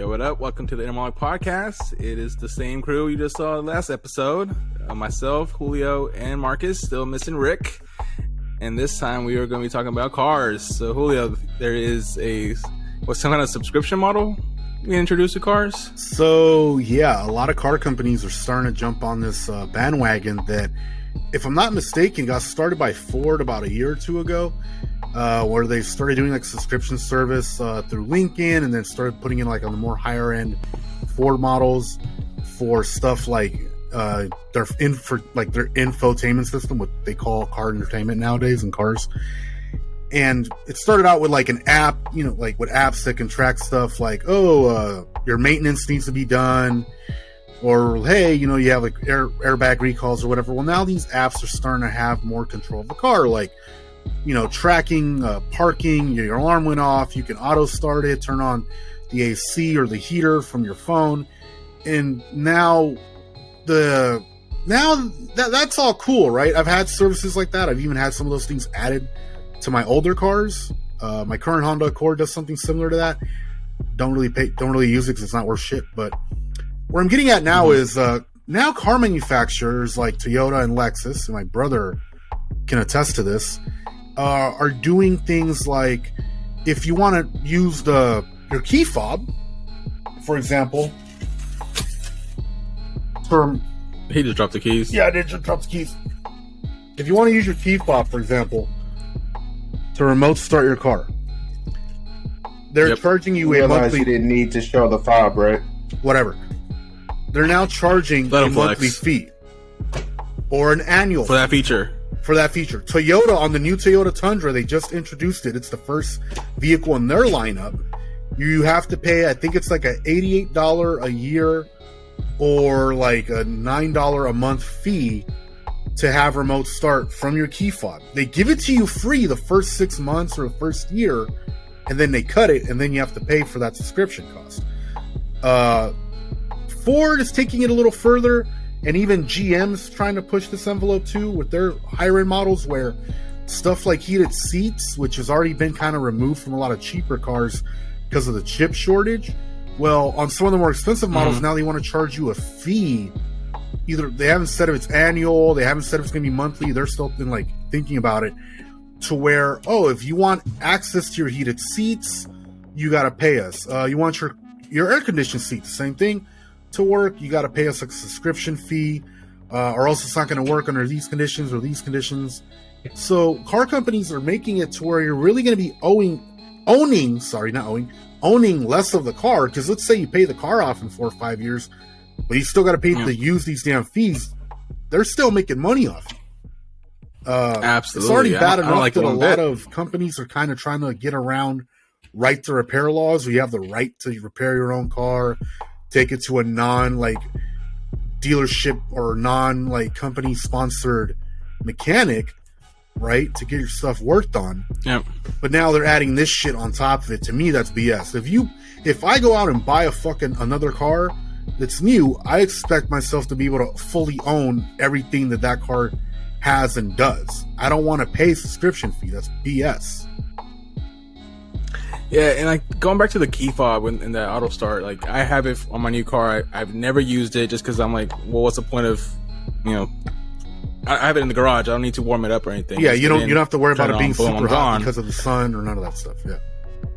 Yo, what up? Welcome to the Monolog podcast. It is the same crew you just saw last episode. Myself, Julio, and Marcus, still missing Rick. And this time we are going to be talking about cars. So, Julio, there is some kind of subscription model we introduced to cars? So, yeah, a lot of car companies are starting to jump on this bandwagon that, if I'm not mistaken, got started by Ford about a year or two ago. Where they started doing like subscription service through Lincoln, and then started putting in like on the more higher end Ford models for stuff like their infotainment system, what they call car entertainment nowadays in cars. And it started out with like an app, like with apps that can track stuff like, your maintenance needs to be done, or hey, you have like airbag recalls or whatever. Well, now these apps are starting to have more control of the car, like tracking parking. Your alarm went off, you can auto start it, turn on the AC or the heater from your phone, and that's all cool, right? I've had services like that. I've even had some of those things added to my older cars. My current Honda Accord does something similar to that. Don't really use it because it's not worth shit. But where I'm getting at now is now car manufacturers like Toyota and Lexus, and my brother can attest to this, are doing things like, if you want to use your key fob, for example. He just dropped the keys. Yeah, I did just drop the keys. If you want to use your key fob, for example, to remote start your car, they're charging you a monthly. You didn't need to show the fob, right? Whatever. They're now charging a monthly fee or an annual for that feature. Toyota, on the new Toyota Tundra, they just introduced it. It's the first vehicle in their lineup. You have to pay, I think it's like a $88 a year or like a $9 a month fee to have remote start from your key fob. They give it to you free the first 6 months or the first year, and then they cut it, and then you have to pay for that subscription cost. Ford is taking it a little further, and even GM's trying to push this envelope too with their higher end models, where stuff like heated seats, which has already been kind of removed from a lot of cheaper cars because of the chip shortage. Well, on some of the more expensive models, now they want to charge you a fee. Either they haven't said if it's annual, they haven't said if it's going to be monthly. They're still thinking about it, to where, if you want access to your heated seats, you got to pay us. You want your air conditioned seats, same thing. To work, you got to pay us a subscription fee, or else it's not going to work under these conditions or these conditions. So car companies are making it to where you're really going to be owning less of the car. Because let's say you pay the car off in 4 or 5 years, but you still got to pay to use these damn fees. They're still making money off it. Absolutely, it's already bad enough that a lot of companies are kind of trying to get around right to repair laws, where you have the right to repair your own car, take it to a dealership or company sponsored mechanic, right, to get your stuff worked on. Yep. But now they're adding this shit on top of it. To me, that's BS. If I go out and buy another car that's new, I expect myself to be able to fully own everything that car has and does. I don't want to pay a subscription fee. That's BS. Yeah, and going back to the key fob and the auto start, I have it on my new car. I've never used it just because I'm like, well, what's the point of, I have it in the garage. I don't need to warm it up or anything. Yeah, you don't have to worry about it being super hot because of the sun or none of that stuff. Yeah.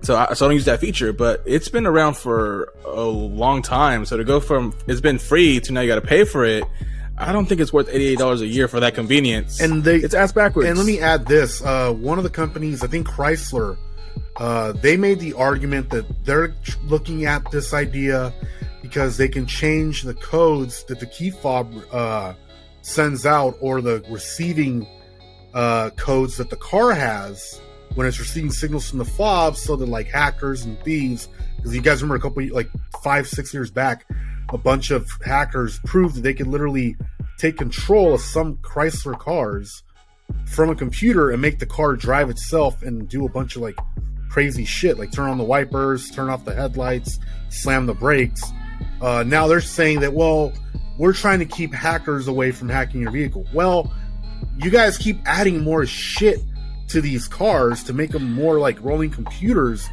So I don't use that feature, but it's been around for a long time. So to go from it's been free to now you got to pay for it, I don't think it's worth $88 a year for that convenience. And it's ass backwards. And let me add this: one of the companies, I think Chrysler. They made the argument that they're looking at this idea because they can change the codes that the key fob sends out, or the receiving codes that the car has when it's receiving signals from the fob, so that hackers and thieves, because you guys remember 5-6 years back, a bunch of hackers proved that they could literally take control of some Chrysler cars from a computer and make the car drive itself and do a bunch of crazy shit, like turn on the wipers, turn off the headlights, slam the brakes. Now they're saying that, well, we're trying to keep hackers away from hacking your vehicle. Well, you guys keep adding more shit to these cars to make them more like rolling computers.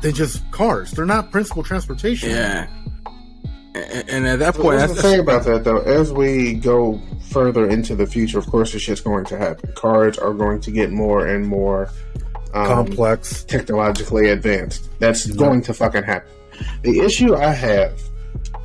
They're just cars. They're not principal transportation. Yeah. And at that point, that's the thing about that, though. As we go further into the future, of course, it's just going to happen. Cars are going to get more and more complex, technologically advanced. That's going to fucking happen. The issue I have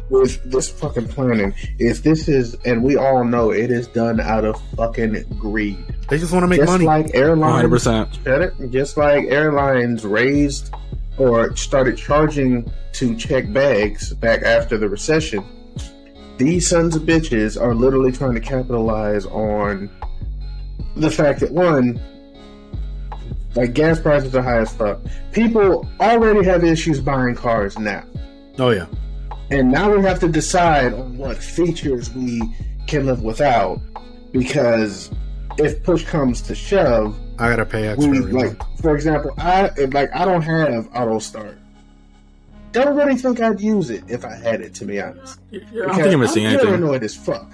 with this fucking planning is and we all know it is done out of fucking greed. They just want to make money. Like airlines, 100%. Just like airlines raised or started charging to check bags back after the recession, these sons of bitches are literally trying to capitalize on the fact that, one, like, gas prices are high as fuck. People already have issues buying cars now. Oh, yeah. And now we have to decide on what features we can live without, because if push comes to shove, I gotta pay extra. For example, I don't have auto start. Don't really think I'd use it if I had it, to be honest. I don't think you're missing anything. I'm annoyed as fuck.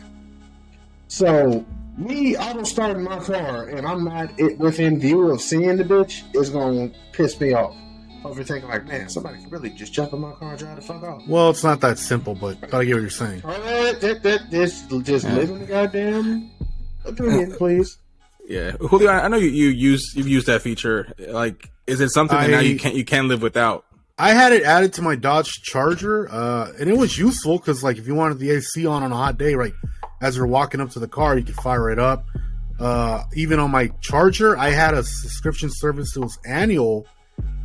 So me auto starting my car and I'm not within view of seeing the bitch is gonna piss me off. Overthinking, like, man, somebody can really just jump in my car and drive the fuck off. Well, it's not that simple, but I get what you're saying. Just live in the goddamn opinion, please. Yeah, Julio, I know you've used that feature. Like, is it something that now you can live without? I had it added to my Dodge Charger, and it was useful because, like, if you wanted the AC on a hot day, right, as you're walking up to the car, you could fire it up. Even on my Charger, I had a subscription service that was annual,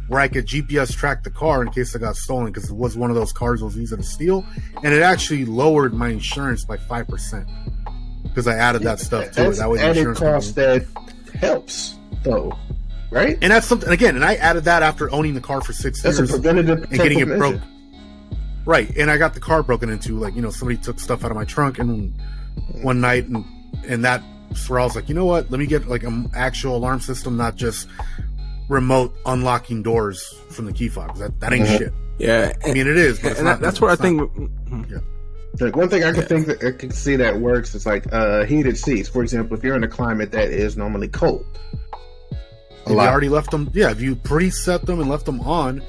where I could GPS track the car in case it got stolen, because it was one of those cars that was easy to steal, and it actually lowered my insurance by 5%. Because I added that stuff to it. That was added cost that helps, though, right? And that's something. Again, and I added that after owning the car for 6 years. That's a preventative and getting it broke. Right, and I got the car broken into. Like, somebody took stuff out of my trunk, and one night, and that's where I was like, you know what? Let me get like an actual alarm system, not just remote unlocking doors from the key fob. That ain't shit. Yeah, I mean it is, but that's where I think. Yeah. Like, one thing I can see that works is like heated seats. For example, if you're in a climate that is normally cold, you already left them. Yeah, if you preset them and left them on,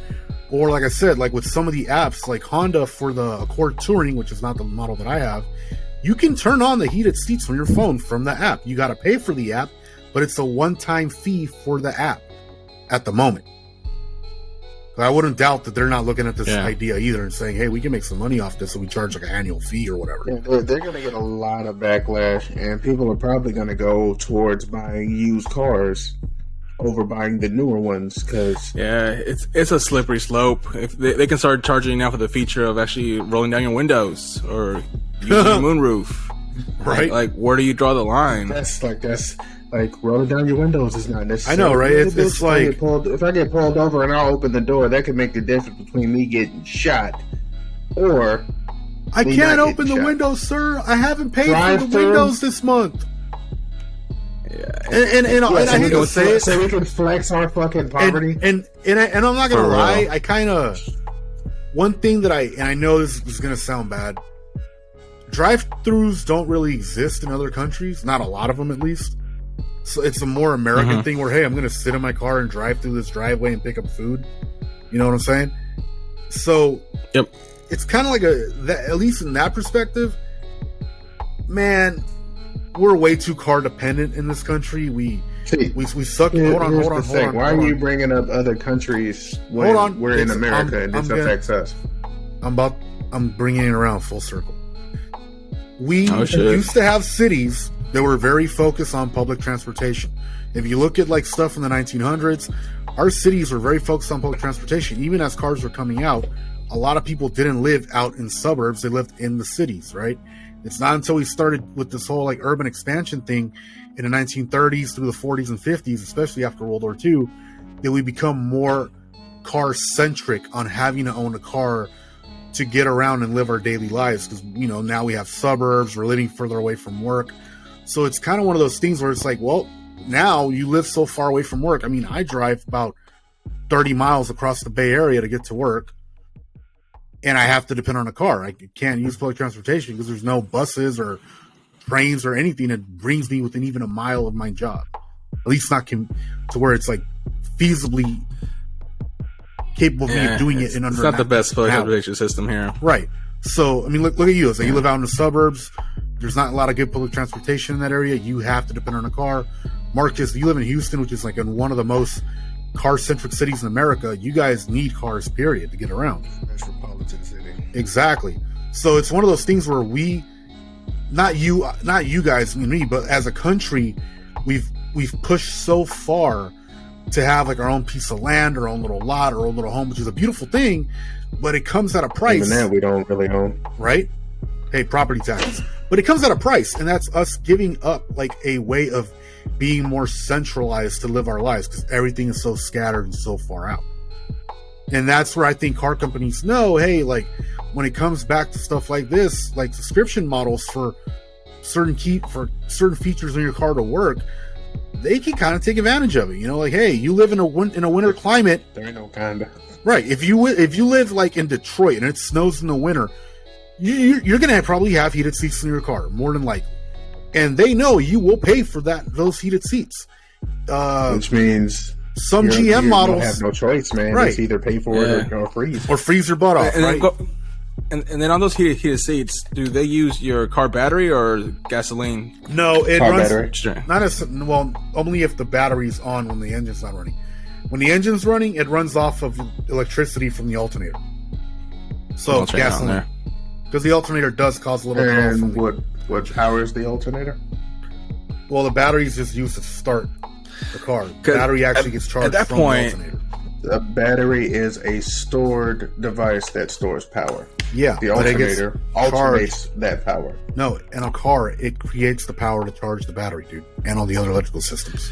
or like I said, like with some of the apps, like Honda for the Accord Touring, which is not the model that I have, you can turn on the heated seats from your phone from the app. You got to pay for the app, but it's a one-time fee for the app at the moment. I wouldn't doubt that they're not looking at this idea either and saying, hey, we can make some money off this, so we charge like an annual fee or whatever. Yeah, they're going to get a lot of backlash, and people are probably going to go towards buying used cars over buying the newer ones, because it's a slippery slope. If they can start charging now for the feature of actually rolling down your windows or using the moonroof, right? Like, where do you draw the line? That's like rolling down your windows is not necessary. I know, right? It's like if I get pulled over and I'll open the door, that could make the difference between me getting shot or I can't open the windows, sir. I haven't paid for the windows this month. Yeah, and I hate to say it, so we can flex our fucking poverty. And I'm not gonna lie, I kind of one thing that I know this is gonna sound bad. Drive-throughs don't really exist in other countries, not a lot of them at least. So it's a more American thing where, hey, I'm going to sit in my car and drive through this driveway and pick up food. You know what I'm saying? So it's kind of like at least in that perspective, man, we're way too car dependent in this country. We suck. Hold on. Why are you bringing up other countries when we're in America and this affects us? I'm bringing it around full circle. We used to have cities that were very focused on public transportation. If you look at like stuff in the 1900s, our cities were very focused on public transportation. Even as cars were coming out, a lot of people didn't live out in suburbs. They lived in the cities, right? It's not until we started with this whole like urban expansion thing in the 1930s through the 40s and 50s, especially after World War II, that we become more car centric on having to own a car to get around and live our daily lives. Because, now we have suburbs, we're living further away from work. So it's kind of one of those things where it's like, well, now you live so far away from work. I mean, I drive about 30 miles across the Bay Area to get to work, and I have to depend on a car. I can't use public transportation because there's no buses or trains or anything that brings me within even a mile of my job. At least not to where it's like feasibly capable of me doing it in under. It's not the best public transportation system here, right? So I mean, look at you. It's like you live out in the suburbs. There's not a lot of good public transportation in that area. You have to depend on a car. Marcus, you live in Houston, which is like in one of the most car-centric cities in America. You guys need cars, period, to get around. Metropolitan city. Exactly. So it's one of those things where we, not you guys and me, but as a country, we've pushed so far to have like our own piece of land, our own little lot, our own little home, which is a beautiful thing, but it comes at a price. Even that we don't really own. Right? Hey, property taxes. But it comes at a price, and that's us giving up like a way of being more centralized to live our lives because everything is so scattered and so far out. And that's where I think car companies know, hey, like when it comes back to stuff like this, like subscription models for certain features in your car to work, they can kind of take advantage of it. You know, like, hey, you live in a winter climate. There ain't no kinda. Right. If you live like in Detroit and it snows in the winter, you're going to probably have heated seats in your car, more than likely. And they know you will pay for those heated seats. Which means some GM models have no choice, man. Right. It's either pay for it or freeze. Or freeze your butt off, right? And then on those heated seats, do they use your car battery or gasoline? No, it car runs battery. Not as well. Only if the battery's on when the engine's not running. When the engine's running, it runs off of electricity from the alternator. So gasoline, because the alternator does cause a little. And what powers the alternator? Well, the battery is just used to start the car. The battery actually gets charged at that from point, the alternator. The battery is a stored device that stores power. Yeah, the alternator alternates that power. No, in a car, it creates the power to charge the battery, dude, and all the other electrical systems.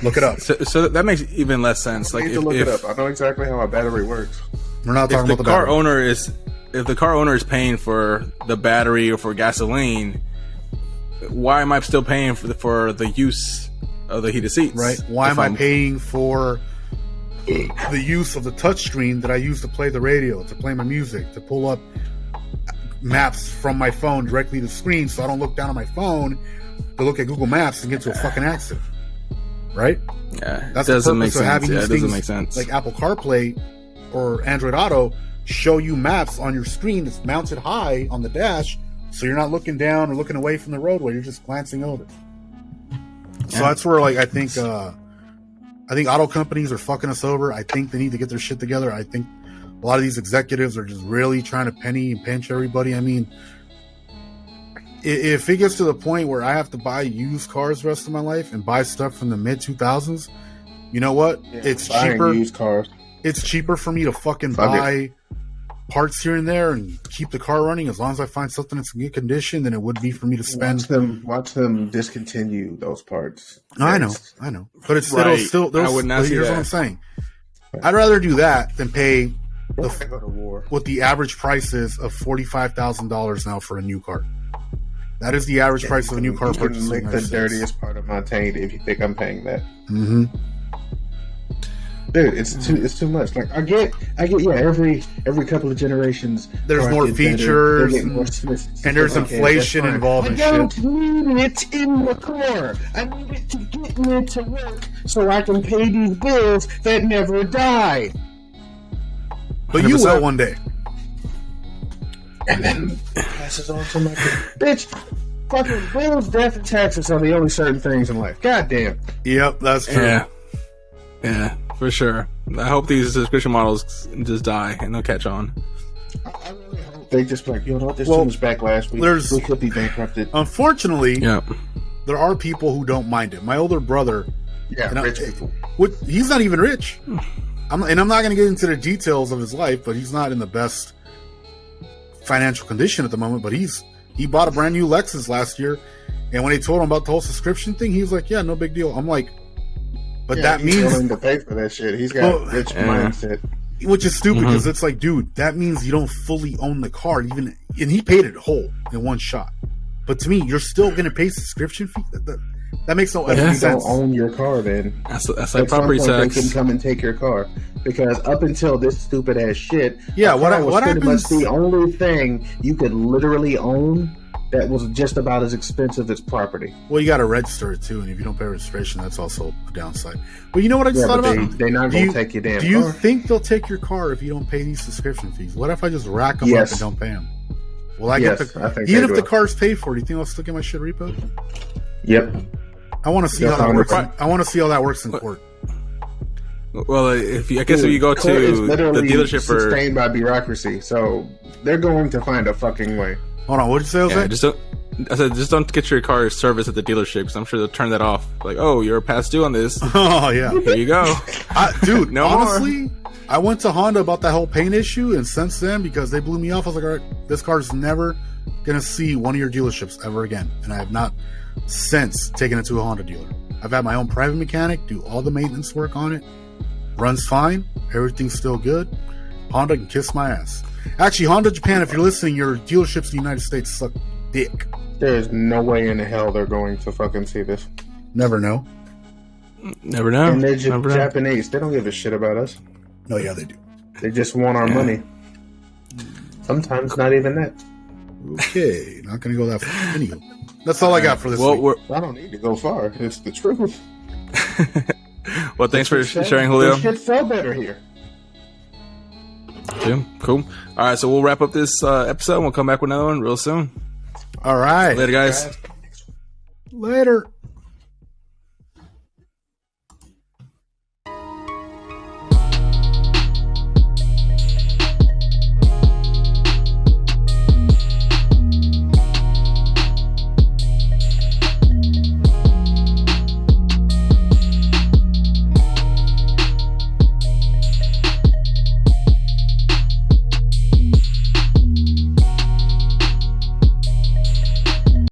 Look it up. So that makes even less sense. Like, look it up. I know exactly how a battery works. We're not talking about the car battery. owner is. If the car owner is paying for the battery or for gasoline, why am I still paying for the use of the heated seats? Right. Why am I paying for the use of the touchscreen that I use to play the radio, to play my music, to pull up maps from my phone directly to the screen so I don't look down on my phone to look at Google Maps and get to a fucking accident? Right? Yeah. That's doesn't the make purpose of having sense. these It doesn't things make sense. like Apple CarPlay or Android Auto show you maps on your screen that's mounted high on the dash, so you're not looking down or looking away from the roadway, you're just glancing over. So that's where, like, I think auto companies are fucking us over. I think they need to get their shit together. I think a lot of these executives are just really trying to penny and pinch everybody. I mean, if it gets to the point where I have to buy used cars the rest of my life and buy stuff from the mid 2000s, you know what? Yeah, it's cheaper. Used cars. It's cheaper for me to fucking buy parts here and there and keep the car running as long as I find something that's in good condition than it would be for me to spend. Watch them discontinue those parts. I know, but it's still. I would not see here's that. what I'm saying. I'd rather do that than pay Go to war. what the average price is of $45,000 now for a new car. That is the average price of a new car You purchase. can lick the dirtiest part of my taint if you think I'm paying that. Mm-hmm. Dude, it's too much. Like I get. Yeah. Every couple of generations, there's more features, and there's inflation involved. I don't need it in the car. I need it to get me to work so I can pay these bills that never die. But you will one day. And then passes on to my bitch. Fucking bills, death, and taxes are the only certain things in life. God damn. Yep, that's true. Yeah, for sure. I hope these subscription models just die and they'll catch on. I really hope they just like, you know what, there's too much backlash. We could be bankrupted. Unfortunately, there are people who don't mind it. My older brother, rich people. He's not even rich. I'm not going to get into the details of his life, but he's not in the best financial condition at the moment. But he bought a brand new Lexus last year, and when they told him about the whole subscription thing, he was like, "Yeah, no big deal." I'm like, but that he's means willing to pay for that shit. He's got rich mindset, which is stupid because it's like, dude, that means you don't fully own the car, and he paid it whole in one shot. But to me, you're still going to pay subscription fee. That makes no sense. Don't own your car, then. That's like property tax. They can come and take your car because up until this stupid ass shit, what was pretty happens? much the only thing you could literally own that was just about as expensive as property. Well, you got to register it too, and if you don't pay registration, that's also a downside. But you know what I just thought about? They're not going to take your damn car. Do you think they'll take your car if you don't pay these subscription fees? What if I just rack them up and don't pay them? Will I get the even if the car's paid for? Do you think I'll still get my shit repo? Yep. I want to see how that works. I want to see how that works in court. Well, if you go to the dealership sustained by bureaucracy, so they're going to find a fucking way. Hold on, what did you say? Just don't get your car serviced at the dealership because I'm sure they'll turn that off. Like, oh, you're past due on this. Oh yeah, here you go, dude. Honestly, I went to Honda about that whole paint issue, and since then, because they blew me off, I was like, all right, this car's never gonna see one of your dealerships ever again, and I have not since taken it to a Honda dealer. I've had my own private mechanic do all the maintenance work on it. Runs fine. Everything's still good. Honda can kiss my ass. Actually, Honda Japan, if you're listening, your dealerships in the United States suck dick. There's no way in the hell they're going to fucking see this. Never know. Never know. And they're Japanese. They don't give a shit about us. No, yeah, they do. They just want our money. Sometimes not even that. Okay, not going to go that far. Anywho, that's all I got for this week. I don't need to go far. It's the truth. Well, thanks for sharing, Julio. Shit felt better here. Yeah, cool. All right, so we'll wrap up this episode. We'll come back with another one real soon. All right. Later, guys. Later.